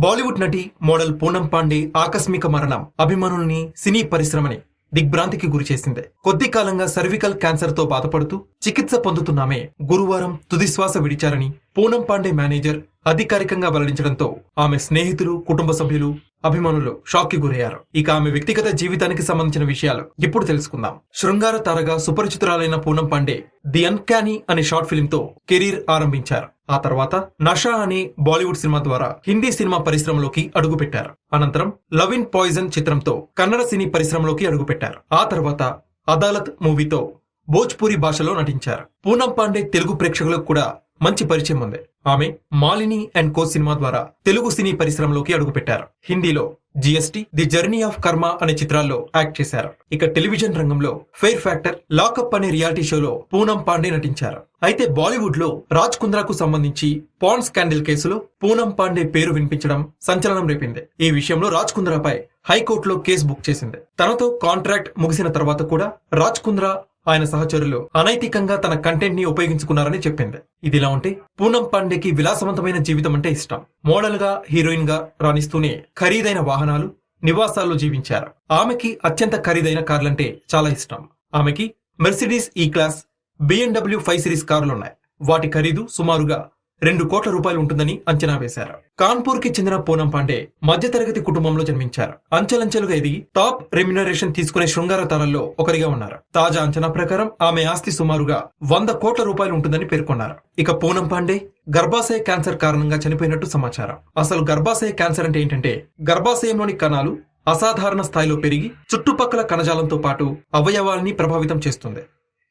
బాలీవుడ్ నటి మోడల్ పూనం పాండే ఆకస్మిక మరణం అభిమానుల్ని సినీ పరిశ్రమని దిగ్భ్రాంతికి గురిచేసింది. కొద్ది కాలంగా సర్వికల్ క్యాన్సర్ తో బాధపడుతూ చికిత్స పొందుతున్నామే గురువారం తుదిశ్వాస విడిచారని పూనం పాండే మేనేజర్ అధికారికంగా వెల్లడించడంతో ఆమె స్నేహితులు, కుటుంబ సభ్యులు, అభిమానులు షాక్ కి గురయ్యారు. ఇక ఆమె వ్యక్తిగత జీవితానికి సంబంధించిన విషయాలు ఇప్పుడు తెలుసుకుందాం. శృంగార తారగా సుపరిచితురాలైన పూనం పాండే ది అన్కానీ అనే షార్ట్ ఫిల్మ్ తో కెరీర్ ఆరంభించారు. ఆ తర్వాత నషా అనే బాలీవుడ్ సినిమా ద్వారా హిందీ సినిమా పరిశ్రమలోకి అడుగుపెట్టారు. అనంతరం లవ్ ఇన్ పాయిజన్ చిత్రంతో కన్నడ సినీ పరిశ్రమలోకి అడుగుపెట్టారు. ఆ తర్వాత అదాలత్ మూవీతో భోజ్పురి భాషలో నటించారు. పూనం పాండే తెలుగు ప్రేక్షకులకు కూడా మంచి పరిచయం ఉంది. ఆమె మాలిని అండ్ కో సినిమా ద్వారా తెలుగు సినీ పరిశ్రమలోకి అడుగుపెట్టారు. హిందీలో జిఎస్టీ, ది జర్నీ ఆఫ్ కర్మ అనే చిత్రాల్లో యాక్ట్ చేశారు. ఇక టెలివిజన్ రంగంలో ఫెయిర్ ఫ్యాక్టర్, లాకప్ అనే రియాలిటీ షోలో పూనం పాండే నటించారు. అయితే బాలీవుడ్ లో రాజ్ కుంద్రాకు సంబంధించి పాన్ స్కాండల్ కేసులో పూనం పాండే పేరు వినిపించడం సంచలనం రేపింది. ఈ విషయంలో రాజ్ కుంద్రాపై హైకోర్టులో కేసు బుక్ చేసింది. తనతో కాంట్రాక్ట్ ముగిసిన తర్వాత కూడా రాజ్ కుంద్రా, ఆయన సహచరులు అనైతికంగా తన కంటెంట్ ని ఉపయోగించుకున్నారని చెప్పింది. ఇదిలా ఉంటే పూనం పాండేకి విలాసవంతమైన జీవితం అంటే ఇష్టం. మోడల్ గా, హీరోయిన్ గా రాణిస్తూనే ఖరీదైన వాహనాలు, నివాసాల్లో జీవించారు. ఆమెకి అత్యంత ఖరీదైన కార్లంటే చాలా ఇష్టం. ఆమెకి మెర్సిడీస్ ఈ క్లాస్, BMW 5 సిరీస్ కారులున్నాయి. వాటి ఖరీదు సుమారుగా 2 కోట్ల రూపాయలు ఉంటుందని అంచనా వేశారు. కాన్పూర్ కి చెందిన పూనం పాండే మధ్యతరగతి కుటుంబంలో జన్మించారు. అంచెలంచెలుగా ఎదిగి టాప్ రెమ్యునరేషన్ తీసుకునే శృంగార తారల్లో ఒకరిగా ఉన్నారు. తాజా అంచనా ప్రకారం ఆమె ఆస్తి సుమారుగా 100 కోట్ల రూపాయలు ఉంటుందని పేర్కొన్నారు. ఇక పూనం పాండే గర్భాశయ క్యాన్సర్ కారణంగా చనిపోయినట్టు సమాచారం. అసలు గర్భాశయ క్యాన్సర్ అంటే ఏంటంటే, గర్భాశయంలోని కణాలు అసాధారణ స్థాయిలో పెరిగి చుట్టుపక్కల కణజాలంతో పాటు అవయవాల్ని ప్రభావితం చేస్తుంది.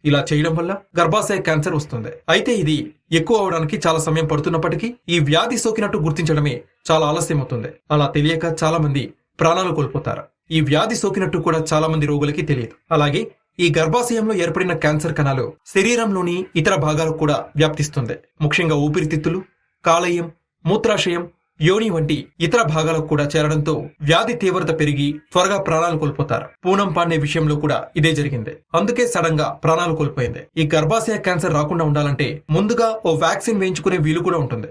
ఇలా చేయడం వల్ల గర్భాశయ క్యాన్సర్ వస్తుంది. అయితే ఇది ఎక్కువ అవడానికి చాలా సమయం పడుతున్నప్పటికీ ఈ వ్యాధి సోకినట్టు గుర్తించడమే చాలా ఆలస్యం అవుతుంది. అలా తెలియక చాలా మంది ప్రాణాలు కోల్పోతారు. ఈ వ్యాధి సోకినట్టు కూడా చాలా మంది రోగులకి తెలియదు. అలాగే ఈ గర్భాశయంలో ఏర్పడిన క్యాన్సర్ కణాలు శరీరంలోని ఇతర భాగాలకు కూడా వ్యాప్తిస్తుంది. ముఖ్యంగా ఊపిరితిత్తులు, కాలేయం, మూత్రాశయం, యోని వంటి ఇతర భాగాలకు కూడా చేరడంతో వ్యాధి తీవ్రత పెరిగి త్వరగా ప్రాణాలు కోల్పోతారు. పూనం పాండే విషయంలో కూడా ఇదే జరిగింది. అందుకే సడన్ గా ప్రాణాలు కోల్పోయింది. ఈ గర్భాశయ క్యాన్సర్ రాకుండా ఉండాలంటే ముందుగా ఓ వ్యాక్సిన్ వేయించుకునే వీలు కూడా ఉంటుంది.